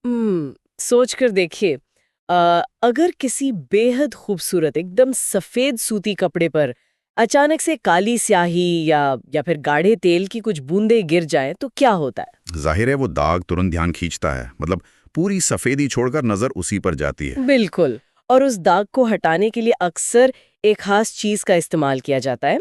सोच कर देखिए। अगर किसी बेहद खूबसूरत एकदम सफेद सूती कपड़े पर अचानक से काली स्याही या फिर गाढ़े तेल की कुछ बूंदें गिर जाएं तो क्या होता जाहिर है वो दाग तुरंत ध्यान खींचता है। मतलब पूरी सफेदी छोड़कर नजर उसी पर जाती है। है? बिल्कुल। और उस दाग को हटाने के लिए अक्सर एक खास चीज का इस्तेमाल किया जाता है,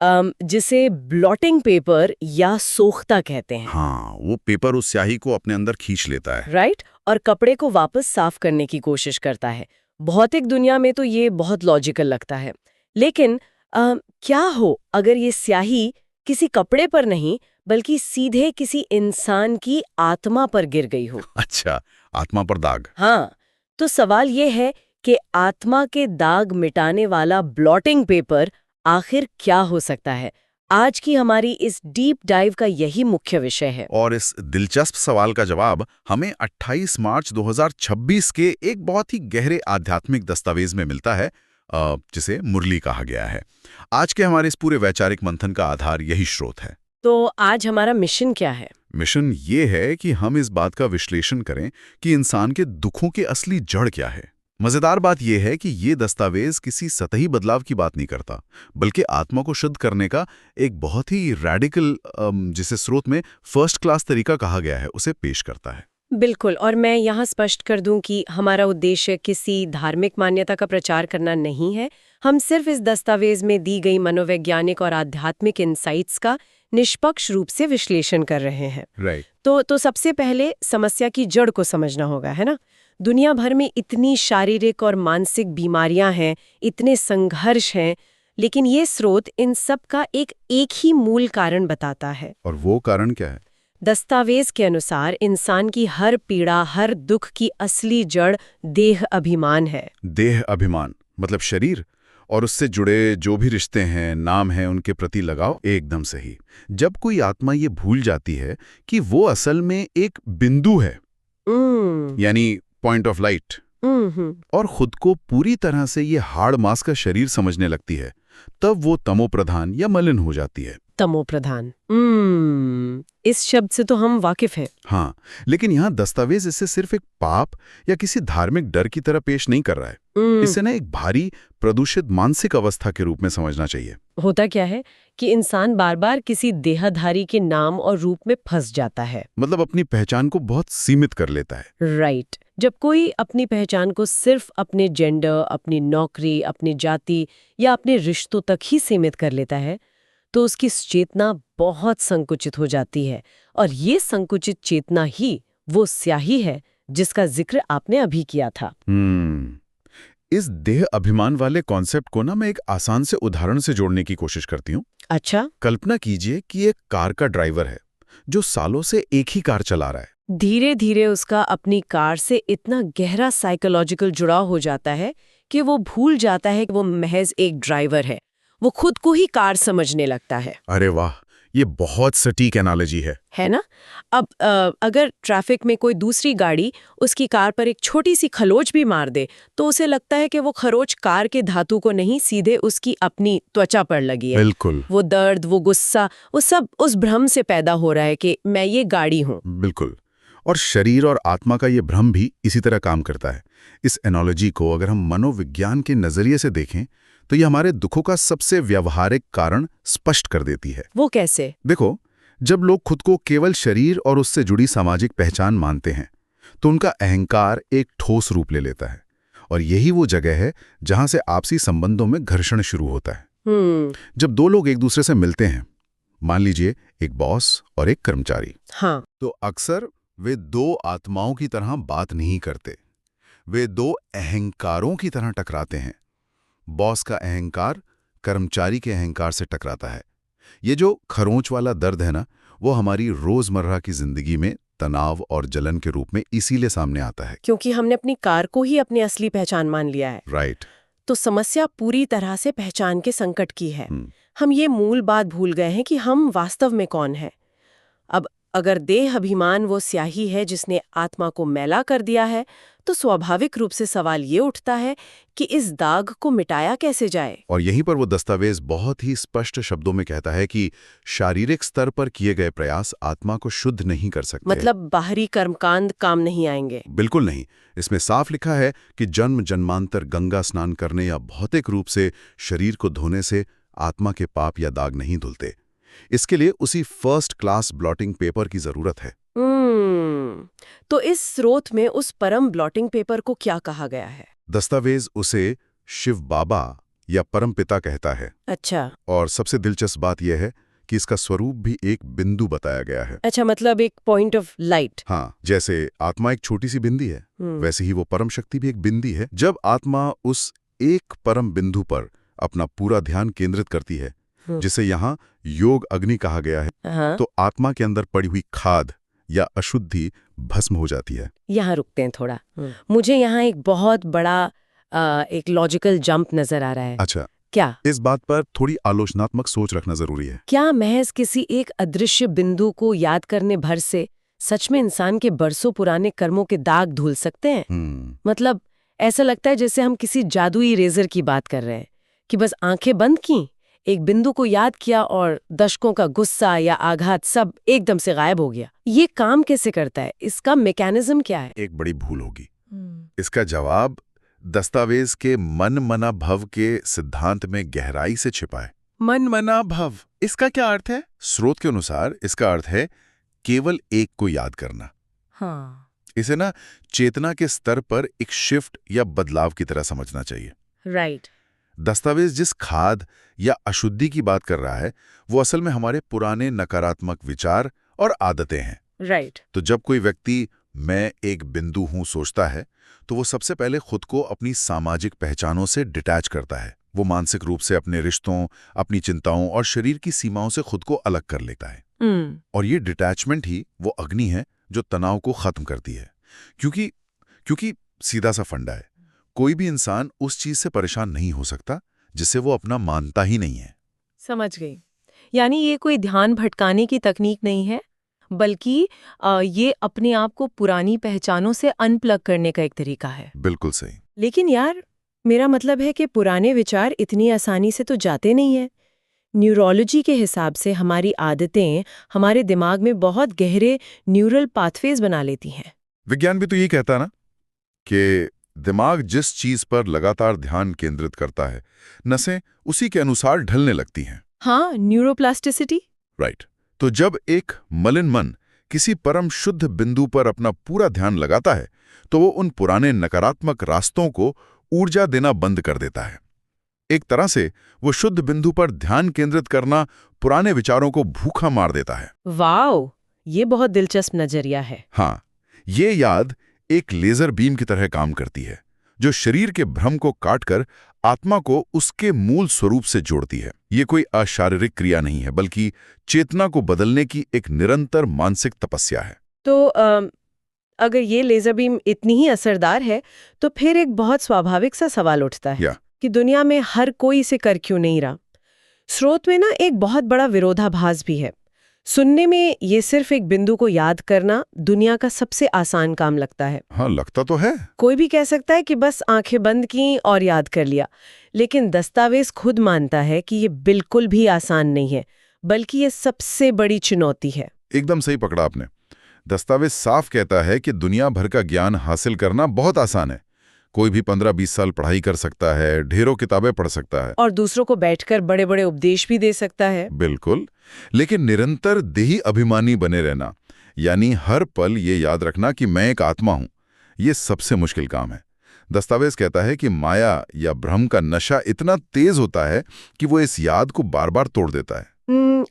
जिसे ब्लॉटिंग पेपर या सोख्ता कहते हैं। हाँ, वो पेपर उस स्याही को अपने अंदर खींच लेता है। राइट। और कपड़े को वापस साफ करने की कोशिश करता है। भौतिक दुनिया में तो ये बहुत लॉजिकल लगता है, लेकिन क्या हो अगर ये स्याही किसी कपड़े पर नहीं बल्कि सीधे किसी इंसान की आत्मा पर गिर गई हो? अच्छा, आत्मा पर दाग। हाँ, तो सवाल ये है कि आत्मा के दाग मिटाने वाला ब्लॉटिंग पेपर आखिर क्या हो सकता है? आज की हमारी इस डीप डाइव का यही मुख्य विषय है। और इस दिलचस्प सवाल का जवाब हमें 28 मार्च 2026 के एक बहुत ही गहरे आध्यात्मिक दस्तावेज में मिलता है, जिसे मुरली कहा गया है। आज के हमारे इस पूरे वैचारिक मंथन का आधार यही स्रोत है। तो आज हमारा मिशन क्या है? मिशन ये है कि हम इस बात का विश्लेषण करें कि इंसान के दुखों की असली जड़ क्या है। मजेदार बात यह है कि ये दस्तावेज किसी सतही बदलाव की बात नहीं करता, बल्कि आत्मा को शुद्ध करने का एक बहुत ही रैडिकल, जिसे स्रोत में फर्स्ट क्लास तरीका कहा गया है, उसे पेश करता है। बिल्कुल। और मैं यहाँ स्पष्ट कर दूं कि हमारा उद्देश्य किसी धार्मिक मान्यता का प्रचार करना नहीं है। हम सिर्फ इस दस्तावेज में दी गई मनोवैज्ञानिक और आध्यात्मिक इंसाइट्स का निष्पक्ष रूप से विश्लेषण कर रहे हैं। राइट। तो सबसे पहले समस्या की जड़ को समझना होगा, है ना? दुनिया भर में इतनी शारीरिक और मानसिक बीमारियां हैं, इतने संघर्ष हैं, लेकिन ये स्रोत इन सब का एक ही मूल कारण बताता है। और वो कारण क्या है? दस्तावेज के अनुसार इंसान की हर पीड़ा, हर दुख की असली जड़ देह अभिमान है। देह अभिमान मतलब शरीर और उससे जुड़े जो भी रिश्ते हैं, नाम हैं, उनके प्रति लगाव। एकदम सही। जब कोई आत्मा ये भूल जाती है कि वो असल में एक बिंदु है, यानी पॉइंट ऑफ लाइट, और खुद को पूरी तरह से ये हाड़ मांस का शरीर समझने लगती है, तब वो तमोप्रधान या मलिन हो जाती है। तमोप्रधान। इस शब्द से तो हम वाकिफ हैं। हाँ, लेकिन यहाँ दस्तावेज इसे सिर्फ एक पाप या किसी धार्मिक डर की तरह पेश नहीं कर रहा है। इसे ना एक भारी प्रदूषित मानसिक अवस्था के रूप में समझना चाहिए। होता क्या है कि इंसान बार बार किसी देहधारी के नाम और रूप में फंस जाता है। मतलब अपनी पहचान को बहुत सीमित कर लेता है। राइट। जब कोई अपनी पहचान को सिर्फ अपने जेंडर, अपनी नौकरी, अपनी जाति या अपने रिश्तों तक ही सीमित कर लेता है, तो उसकी चेतना बहुत संकुचित हो जाती है। और ये संकुचित चेतना ही वो स्याही है जिसका जिक्र आपने अभी किया था। इस देह अभिमान वाले कॉन्सेप्ट को ना मैं एक आसान से उदाहरण से जोड़ने की कोशिश करती हूँ। अच्छा। कल्पना कीजिए कि एक कार का ड्राइवर है जो सालों से एक ही कार चला रहा है। धीरे धीरे उसका अपनी कार से इतना गहरा साइकोलॉजिकल जुड़ाव हो जाता है कि वो भूल जाता है कि वो महज एक ड्राइवर है। वो खुद को ही कार समझने लगता है। अरे वाह, ये बहुत सटीक एनालॉजी है ना? अब अगर ट्रैफिक में कोई दूसरी गाड़ी उसकी कार पर एक छोटी सी खरोंच भी मार दे, तो उसे लगता है कि वो खरोंच कार के धातु को नहीं, सीधे उसकी अपनी त्वचा पर लगी है। बिल्कुल। वो दर्द, वो गुस्सा, वो सब उस भ्रम से पैदा हो रहा है कि मैं ये गाड़ी हूँ। बिल्कुल। और शरीर और आत्मा का ये भ्रम भी इसी तरह काम करता है। इस एनालॉजी को अगर हम मनोविज्ञान के नजरिए से देखें तो ये हमारे दुखों का सबसे व्यावहारिक कारण स्पष्ट कर देती है। वो कैसे? देखो, जब लोग खुद को केवल शरीर और उससे जुड़ी सामाजिक पहचान मानते हैं तो उनका अहंकार एक ठोस रूप ले लेता है, और यही वो जगह है जहां से आपसी संबंधों में घर्षण शुरू होता है। जब दो लोग एक दूसरे से मिलते हैं, मान लीजिए एक बॉस और एक कर्मचारी, हाँ, तो अक्सर वे दो आत्माओं की तरह बात नहीं करते, वे दो अहंकारों की तरह टकराते हैं। बॉस का अहंकार कर्मचारी के अहंकार से टकराता है। ये जो खरोंच वाला दर्द है ना, वो हमारी रोजमर्रा की जिंदगी में तनाव और जलन के रूप में इसीलिए सामने आता है, क्योंकि हमने अपनी कार को ही अपनी असली पहचान मान लिया है। राइट। तो समस्या पूरी तरह से पहचान के संकट की है। हम ये मूल बात भूल गए हैं कि हम वास्तव में कौन हैं। अब अगर देह अभिमान वो स्याही है जिसने आत्मा को मैला कर दिया है, तो स्वाभाविक रूप से सवाल ये उठता है कि इस दाग को मिटाया कैसे जाए। और यहीं पर वो दस्तावेज बहुत ही स्पष्ट शब्दों में कहता है कि शारीरिक स्तर पर किए गए प्रयास आत्मा को शुद्ध नहीं कर सकते। मतलब बाहरी कर्मकांड काम नहीं आएंगे? बिल्कुल नहीं। इसमें साफ लिखा है कि जन्म जन्मांतर गंगा स्नान करने या भौतिक रूप से शरीर को धोने से आत्मा के पाप या दाग नहीं धुलते। इसके लिए उसी फर्स्ट क्लास ब्लॉटिंग पेपर की जरूरत है। तो इस स्रोत में उस परम ब्लॉटिंग पेपर को क्या कहा गया है? दस्तावेज उसे शिव बाबा या परम पिता कहता है। अच्छा। और सबसे दिलचस्प बात यह है कि इसका स्वरूप भी एक बिंदु बताया गया है। अच्छा, मतलब एक पॉइंट ऑफ लाइट। हाँ, जैसे आत्मा एक छोटी सी बिंदी है, वैसे ही वो परम शक्ति भी एक बिंदी है। जब आत्मा उस एक परम बिंदु पर अपना पूरा ध्यान केंद्रित करती है, जिसे यहाँ योग अग्नि कहा गया है, तो आत्मा के अंदर पड़ी हुई खाद या अशुद्धि भस्म हो जाती है। यहाँ रुकते हैं थोड़ा। मुझे यहाँ एक बहुत बड़ा एक लॉजिकल जंप नजर आ रहा है। अच्छा, क्या इस बात पर थोड़ी आलोचनात्मक सोच रखना जरूरी है। क्या महज किसी एक अदृश्य बिंदु को याद करने भर से सच में इंसान के बरसों पुराने कर्मों के दाग धुल सकते हैं? मतलब ऐसा लगता है जैसे हम किसी जादुई रेजर की बात कर रहे हैं कि बस आंखें बंद की, एक बिंदु को याद किया और दशकों का गुस्सा या आघात सब एकदम से गायब हो गया। ये काम कैसे करता है? इसका मैकेनिज्म क्या है? एक बड़ी भूल होगी। इसका जवाब दस्तावेज के मन मना भव के सिद्धांत में गहराई से छिपा है। मन मना भव, इसका क्या अर्थ है? स्रोत के अनुसार इसका अर्थ है केवल एक को याद करना। हाँ। इसे ना चेतना के स्तर पर एक शिफ्ट या बदलाव की तरह समझना चाहिए। राइट। दस्तावेज जिस खाद या अशुद्धि की बात कर रहा है, वो असल में हमारे पुराने नकारात्मक विचार और आदतें हैं। राइट। तो जब कोई व्यक्ति मैं एक बिंदु हूं सोचता है, तो वो सबसे पहले खुद को अपनी सामाजिक पहचानों से डिटैच करता है। वो मानसिक रूप से अपने रिश्तों, अपनी चिंताओं और शरीर की सीमाओं से खुद को अलग कर लेता है। और ये डिटैचमेंट ही वो अग्नि है जो तनाव को खत्म करती है। क्योंकि सीधा सा फंडा है, कोई भी इंसान उस चीज से परेशान नहीं हो सकता जिसे वो अपना मानता ही नहीं है। समझ गई। यानी ये कोई ध्यान भटकाने की तकनीक नहीं है, बल्कि ये अपने आप को पुरानी पहचानों से अनप्लग करने का एक तरीका है। बिल्कुल सही। लेकिन यार, मेरा मतलब है कि पुराने विचार इतनी आसानी से तो जाते नहीं हैं। न्यूरोलॉजी के हिसाब से हमारी आदतें हमारे दिमाग में बहुत गहरे न्यूरल पाथवेज बना लेती हैं। विज्ञान भी तो यही कहता है ना कि दिमाग जिस चीज पर लगातार ध्यान केंद्रित करता है, नसें उसी के अनुसार ढलने लगती हैं। हाँ, न्यूरोप्लास्टिसिटी। राइट। तो जब एक मलिन मन किसी परम शुद्ध बिंदु पर अपना पूरा ध्यान लगाता है, तो वो उन पुराने नकारात्मक रास्तों को ऊर्जा देना बंद कर देता है। एक तरह से वो शुद्ध बिंदु पर ध्यान केंद्रित करना पुराने विचारों को भूखा मार देता है। वाओ, ये बहुत दिलचस्प नजरिया है। हाँ, ये याद एक लेजर बीम की तरह काम करती है, जो शरीर के भ्रम को काटकर आत्मा को उसके मूल स्वरूप से जोड़ती है। ये कोई अशारीरिक क्रिया नहीं है, बल्कि चेतना को बदलने की एक निरंतर मानसिक तपस्या है। तो अगर ये लेजर बीम इतनी ही असरदार है, तो फिर एक बहुत स्वाभाविक सा सवाल उठता है कि दुनिया में हर कोई इसे कर क्यों नहीं रहा? स्रोत में ना एक बहुत बड़ा विरोधाभास भी है। सुनने में ये सिर्फ एक बिंदु को याद करना दुनिया का सबसे आसान काम लगता है। हाँ, लगता तो है। कोई भी कह सकता है कि बस आंखें बंद की और याद कर लिया, लेकिन दस्तावेज खुद मानता है कि ये बिल्कुल भी आसान नहीं है, बल्कि ये सबसे बड़ी चुनौती है। एकदम सही पकड़ा आपने। दस्तावेज साफ कहता है कि दुनिया भर का ज्ञान हासिल करना बहुत आसान है। कोई भी 15-20 साल पढ़ाई कर सकता है, ढेरों किताबें पढ़ सकता है और दूसरों को बैठकर बड़े बड़े उपदेश भी दे सकता है। बिल्कुल। लेकिन निरंतर देही अभिमानी बने रहना, यानी हर पल ये याद रखना कि मैं एक आत्मा हूं, ये सबसे मुश्किल काम है। दस्तावेज कहता है कि माया या भ्रम का नशा इतना तेज होता है कि वो इस याद को बार बार तोड़ देता है।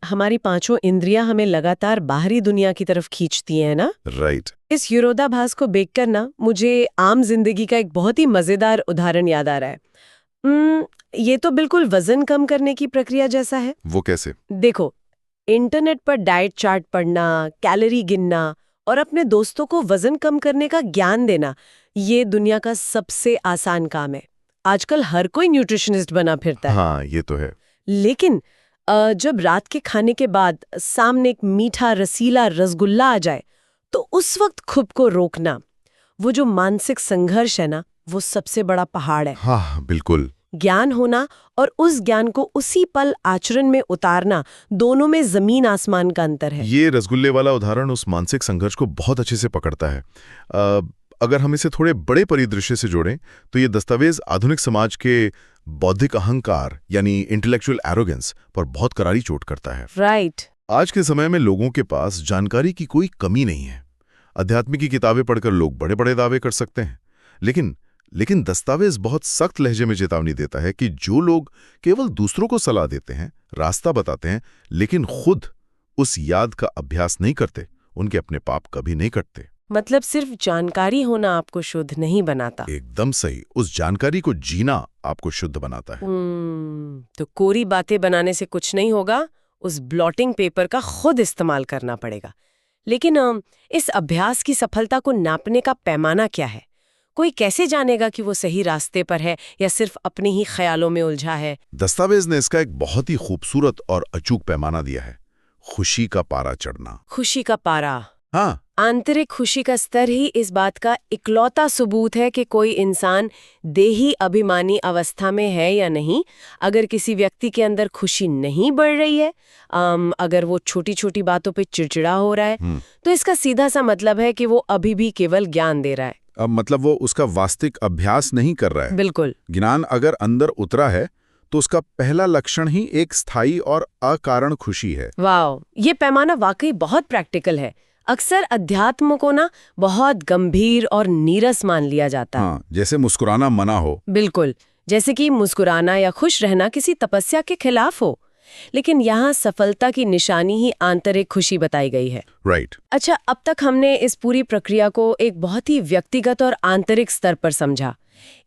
हमारी पांचों इंद्रियां हमें लगातार बाहरी दुनिया की तरफ खींचती हैं ना? राइट। इस विरोधाभास को देखकर ना मुझे आम जिंदगी का एक बहुत ही मजेदार उदाहरण याद आ रहा है। ये तो बिल्कुल वजन कम करने की प्रक्रिया जैसा है। वो कैसे? देखो, इंटरनेट पर डाइट चार्ट पढ़ना, कैलोरी गिनना और अपने दोस्तों को वजन कम करने का ज्ञान देना, ये दुनिया का सबसे आसान काम है। आजकल हर कोई न्यूट्रिशनिस्ट बना फिरता है। हाँ, ये तो है। लेकिन जब रात के खाने के बाद सामने एक मीठा रसीला रसगुल्ला आ जाए तो उस वक्त खुद को रोकना, वो जो मानसिक संघर्ष है ना, वो सबसे बड़ा पहाड़ है। हाँ बिल्कुल। ज्ञान होना और उस ज्ञान को उसी पल आचरण में उतारना, दोनों में जमीन आसमान का अंतर है। ये रसगुल्ले वाला उदाहरण उस मानसिक संघर्ष को बहुत अच्छे से पकड़ता है। अगर हम इसे थोड़े बड़े परिदृश्य से जोड़ें तो ये दस्तावेज आधुनिक समाज के बौद्धिक अहंकार यानी इंटेलेक्चुअल एरोगेंस पर बहुत करारी चोट करता है। राइट। आज के समय में लोगों के पास जानकारी की कोई कमी नहीं है। अध्यात्म की किताबें पढ़कर लोग बड़े बड़े दावे कर सकते हैं, लेकिन दस्तावेज बहुत सख्त लहजे में चेतावनी देता है कि जो लोग केवल दूसरों को सलाह देते हैं, रास्ता बताते हैं, लेकिन खुद उस याद का अभ्यास नहीं करते, उनके अपने पाप कभी नहीं कटते। मतलब सिर्फ जानकारी होना आपको शुद्ध नहीं बनाता। एकदम सही, उस जानकारी को जीना आपको शुद्ध बनाता है। तो कोरी बातें बनाने से कुछ नहीं होगा, उस ब्लॉटिंग पेपर का खुद इस्तेमाल करना पड़ेगा। लेकिन इस अभ्यास की सफलता को नापने का पैमाना क्या है? कोई कैसे जानेगा कि वो सही रास्ते पर है या सिर्फ अपने ही ख्यालों में उलझा है? दस्तावेज ने इसका एक बहुत ही खूबसूरत और अचूक पैमाना दिया है, खुशी का पारा चढ़ना। खुशी का पारा। हाँ, आंतरिक खुशी का स्तर ही इस बात का इकलौता सबूत है कि कोई इंसान देही अभिमानी अवस्था में है या नहीं। अगर किसी व्यक्ति के अंदर खुशी नहीं बढ़ रही है, अगर वो छोटी छोटी बातों पे चिड़चिड़ा हो रहा है, तो इसका सीधा सा मतलब है कि वो अभी भी केवल ज्ञान दे रहा है। अब मतलब वो उसका वास्तविक अभ्यास नहीं कर रहा है। बिल्कुल। ज्ञान अगर अंदर उतरा है तो उसका पहला लक्षण ही एक स्थायी और अकारण खुशी है। वाह, ये पैमाना वाकई बहुत प्रैक्टिकल है। अक्सर अध्यात्म को ना बहुत गंभीर और नीरस मान लिया जाता है। हाँ, जैसे मुस्कुराना मना हो। बिल्कुल, जैसे कि मुस्कुराना या खुश रहना किसी तपस्या के खिलाफ हो। लेकिन यहाँ सफलता की निशानी ही आंतरिक खुशी बताई गई है। राइट। अच्छा, अब तक हमने इस पूरी प्रक्रिया को एक बहुत ही व्यक्तिगत और आंतरिक स्तर पर समझा।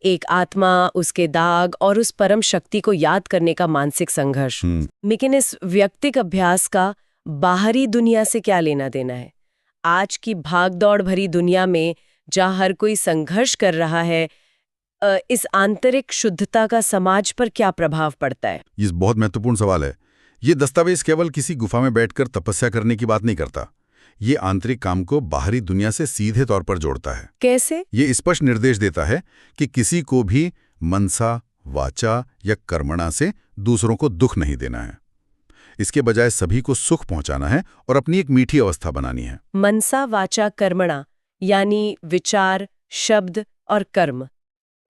एक आत्मा, उसके दाग और उस परम शक्ति को याद करने का मानसिक संघर्ष। लेकिन इस व्यक्तिगत अभ्यास का बाहरी दुनिया से क्या लेना देना है? आज की भागदौड़ भरी दुनिया में जहाँ हर कोई संघर्ष कर रहा है, इस आंतरिक शुद्धता का समाज पर क्या प्रभाव पड़ता है? ये बहुत महत्वपूर्ण सवाल है। ये दस्तावेज केवल किसी गुफा में बैठकर तपस्या करने की बात नहीं करता। ये आंतरिक काम को बाहरी दुनिया से सीधे तौर पर जोड़ता है। कैसे? ये स्पष्ट निर्देश देता है कि किसी को भी मनसा, वाचा या कर्मणा से दूसरों को दुख नहीं देना है। इसके बजाय सभी को सुख पहुंचाना है और अपनी एक मीठी अवस्था बनानी है। मनसा, वाचा, कर्मणा यानी विचार, शब्द और कर्म।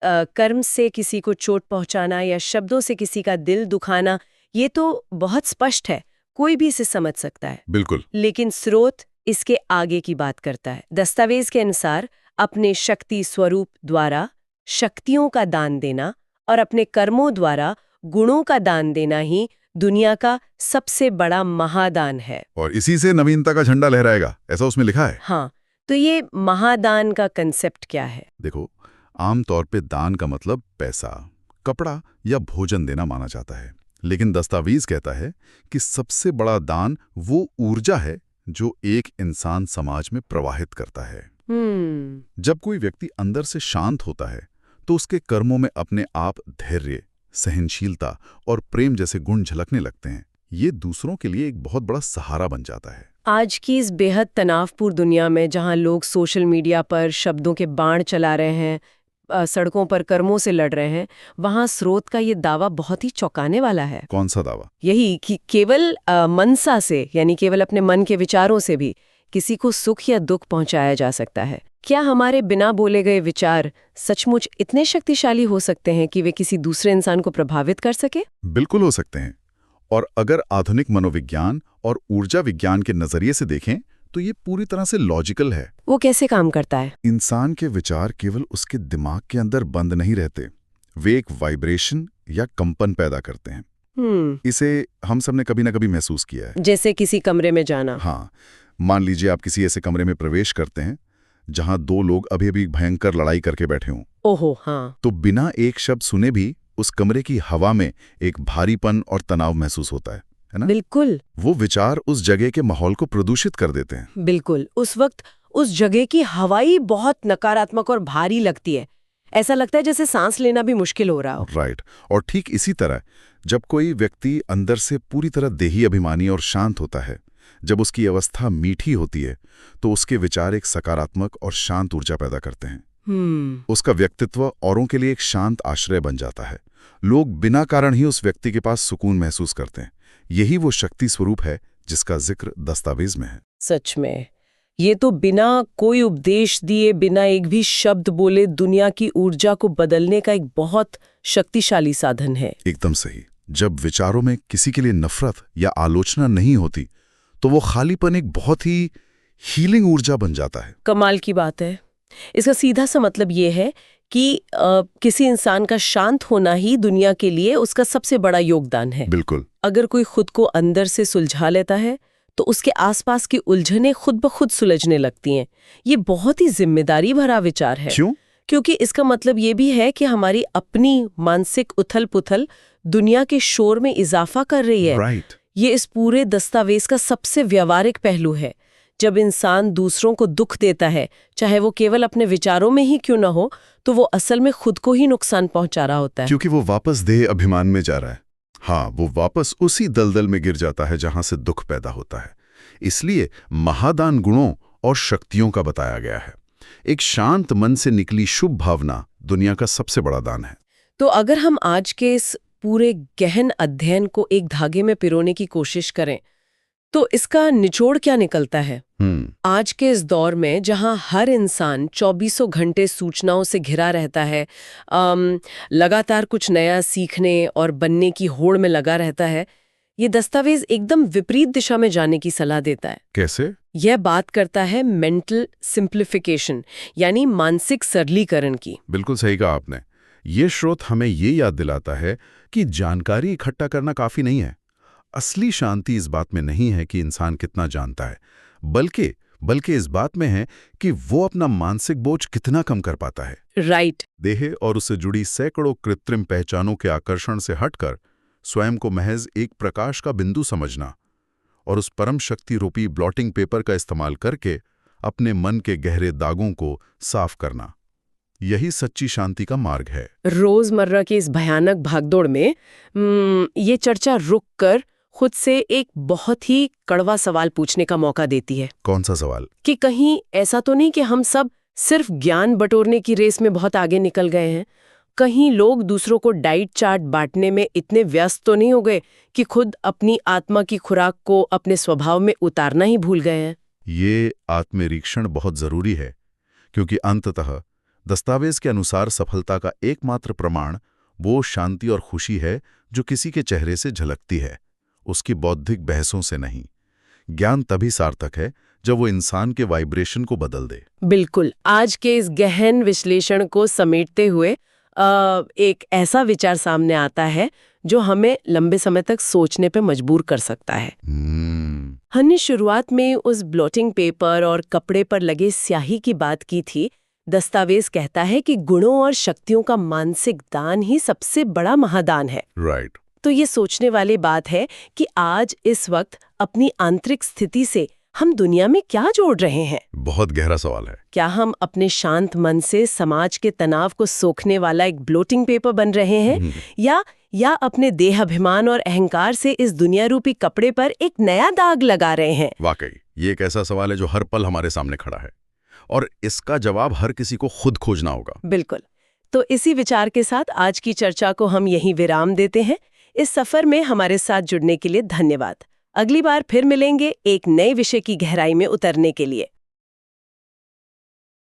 कर्म से किसी को चोट पहुंचाना या शब्दों से किसी का दिल दुखाना, ये तो बहुत स्पष्ट है, कोई भी इसे समझ सकता है। बिल्कुल। लेकिन स्रोत इसके आगे की बात करता है। दस्तावेज के अनुसार अपने शक्ति स्वरूप द्वारा शक्तियों का दान देना और अपने कर्मों द्वारा गुणों का दान देना ही दुनिया का सबसे बड़ा महादान है। और इसी से नवीनता का झंडा लहराएगा, ऐसा उसमें लिखा है। हाँ, तो ये महादान का कंसेप्ट क्या है? देखो, आमतौर पे दान का मतलब पैसा, कपड़ा या भोजन देना माना जाता है, लेकिन दस्तावेज कहता है कि सबसे बड़ा दान वो ऊर्जा है जो एक इंसान समाज में प्रवाहित करता है। जब कोई व्यक्ति अंदर से शांत होता है तो उसके कर्मों में अपने आप धैर्य, सहनशीलता और प्रेम जैसे गुण झलकने लगते हैं। ये दूसरों के लिए एक बहुत बड़ा सहारा बन जाता है। आज की इस बेहद तनावपूर्ण दुनिया में जहां लोग सोशल मीडिया पर शब्दों के बाण चला रहे हैं, सड़कों पर कर्मों से लड़ रहे हैं, वहां स्रोत का ये दावा बहुत ही चौंकाने वाला है। कौन सा दावा? यही कि केवल मनसा से, यानी केवल अपने मन के विचारों से भी किसी को सुख या दुख पहुंचाया जा सकता है। क्या हमारे बिना बोले गए विचार सचमुच इतने शक्तिशाली हो सकते हैं कि वे किसी दूसरे इंसान को प्रभावित कर सके? बिल्कुल हो सकते हैं। और अगर आधुनिक मनोविज्ञान और ऊर्जा विज्ञान के नजरिए से देखें तो ये पूरी तरह से लॉजिकल है। वो कैसे काम करता है? इंसान के विचार केवल उसके दिमाग के अंदर बंद नहीं रहते, वे एक वाइब्रेशन या कंपन पैदा करते हैं। इसे हम सबने कभी ना कभी महसूस किया है। जैसे किसी कमरे में जाना। हाँ, मान लीजिए आप किसी ऐसे कमरे में प्रवेश करते हैं जहां दो लोग अभी अभी भयंकर लड़ाई करके बैठे हों। ओहो, हाँ। तो बिना एक शब्द सुने भी उस कमरे की हवा में एक भारीपन और तनाव महसूस होता है ना? बिल्कुल। वो विचार उस जगह के माहौल को प्रदूषित कर देते हैं। बिल्कुल। उस वक्त उस जगह की हवा ही बहुत नकारात्मक और भारी लगती है। ऐसा लगता है जैसे सांस लेना भी मुश्किल हो रहा हो। राइट। और ठीक इसी तरह जब कोई व्यक्ति अंदर से पूरी तरह देही अभिमानी और शांत होता है, जब उसकी अवस्था मीठी होती है, तो उसके विचार एक सकारात्मक और शांत ऊर्जा पैदा करते हैं। उसका व्यक्तित्व औरों के लिए एक शांत आश्रय बन जाता है। लोग बिना कारण ही उस व्यक्ति के पास सुकून महसूस करते हैं। यही वो शक्ति स्वरूप है जिसका जिक्र दस्तावेज में है। सच में, ये तो बिना कोई उपदेश दिए, बिना एक भी शब्द बोले दुनिया की ऊर्जा को बदलने का एक बहुत शक्तिशाली साधन है। एकदम सही। जब विचारों में किसी के लिए नफरत या आलोचना नहीं होती, तो वो खालीपन एक बहुत ही हीलिंग ऊर्जा बन जाता है। कमाल की बात है। इसका सीधा सा मतलब ये है कि किसी इंसान का शांत होना ही दुनिया के लिए उसका सबसे बड़ा योगदान है। बिल्कुल। अगर कोई खुद को अंदर से सुलझा लेता है तो उसके आसपास की उलझनें खुद ब खुद सुलझने लगती हैं। ये बहुत ही जिम्मेदारी भरा विचार है। क्यों? क्योंकि इसका मतलब ये भी है कि हमारी अपनी मानसिक उथल-पुथल दुनिया के शोर में इजाफा कर रही है। राइट। ये इस पूरे दस्तावेज का सबसे व्यावहारिक पहलू है। जब इंसान दूसरों को दुख देता है, चाहे वो केवल अपने विचारों में ही क्यों न हो, तो वो असल में खुद को ही नुकसान पहुंचा रहा होता है। क्योंकि वो वापस देह अभिमान में जा रहा है। हाँ, वो वापस उसी दलदल में गिर जाता है जहां से दुख पैदा होता है। इसलिए महादान गुणों और शक्तियों का बताया गया है। एक शांत मन से निकली शुभ भावना दुनिया का सबसे बड़ा दान है। तो अगर हम आज के इस पूरे गहन अध्ययन को एक धागे में पिरोने की कोशिश करें, तो इसका निचोड़ क्या निकलता है? आज के इस दौर में जहां हर इंसान 24 घंटे सूचनाओं से घिरा रहता है, लगातार कुछ नया सीखने और बनने की होड़ में लगा रहता है, ये दस्तावेज एकदम विपरीत दिशा में जाने की सलाह देता है। कैसे? यह बात करता है मेंटल सिंप्लीफिकेशन, यानी मानसिक सरलीकरण की। बिल्कुल सही कहा आपने। ये स्रोत हमें ये याद दिलाता है कि जानकारी इकट्ठा करना काफी नहीं है। असली शांति इस बात में नहीं है कि इंसान कितना जानता है, बल्कि इस बात में है कि वो अपना मानसिक बोझ कितना कम कर पाता है। राइट। देह और उससे जुड़ी सैकड़ों कृत्रिम पहचानों के आकर्षण से हटकर स्वयं को महज एक प्रकाश का बिंदु समझना और उस परम शक्ति रूपी ब्लॉटिंग पेपर का इस्तेमाल करके अपने मन के गहरे दागों को साफ करना, यही सच्ची शांति का मार्ग है। रोजमर्रा की इस भयानक भागदौड़ में ये चर्चा रुक कर खुद से एक बहुत ही कड़वा सवाल पूछने का मौका देती है। कौन सा सवाल? कि कहीं ऐसा तो नहीं कि हम सब सिर्फ ज्ञान बटोरने की रेस में बहुत आगे निकल गए हैं? कहीं लोग दूसरों को डाइट चार्ट बांटने में इतने व्यस्त तो नहीं हो गए कि खुद अपनी आत्मा की खुराक को अपने स्वभाव में उतारना ही भूल गए हैं? ये आत्मनिरीक्षण बहुत जरूरी है, क्योंकि अंततः दस्तावेज के अनुसार सफलता का एकमात्र प्रमाण वो शांति और खुशी है जो किसी के चेहरे से झलकती है, उसकी बौद्धिक बहसों से नहीं। ज्ञान तभी सार्थक है जब वो इंसान के वाइब्रेशन को बदल दे। बिल्कुल। आज के इस गहन विश्लेषण को समेटते हुए एक ऐसा विचार सामने आता है जो हमें लंबे समय तक सोचने पे मजबूर कर सकता है। हमने शुरुआत में उस ब्लॉटिंग पेपर और कपड़े पर लगे स्याही की बात की थी। दस्तावेज कहता है कि गुणों और शक्तियों का मानसिक दान ही सबसे बड़ा महादान है। राइट। तो ये सोचने वाली बात है कि आज इस वक्त अपनी आंतरिक स्थिति से हम दुनिया में क्या जोड़ रहे हैं? बहुत गहरा सवाल है। क्या हम अपने शांत मन से समाज के तनाव को सोखने वाला एक ब्लोटिंग पेपर बन रहे हैं, या अपने देहाभिमान और अहंकार से इस दुनिया रूपी कपड़े पर एक नया दाग लगा रहे हैं? वाकई ये एक ऐसा सवाल है जो हर पल हमारे सामने खड़ा है, और इसका जवाब हर किसी को खुद खोजना होगा। बिल्कुल। तो इसी विचार के साथ आज की चर्चा को हम यहीं विराम देते हैं। इस सफर में हमारे साथ जुड़ने के लिए धन्यवाद। अगली बार फिर मिलेंगे एक नए विषय की गहराई में उतरने के लिए।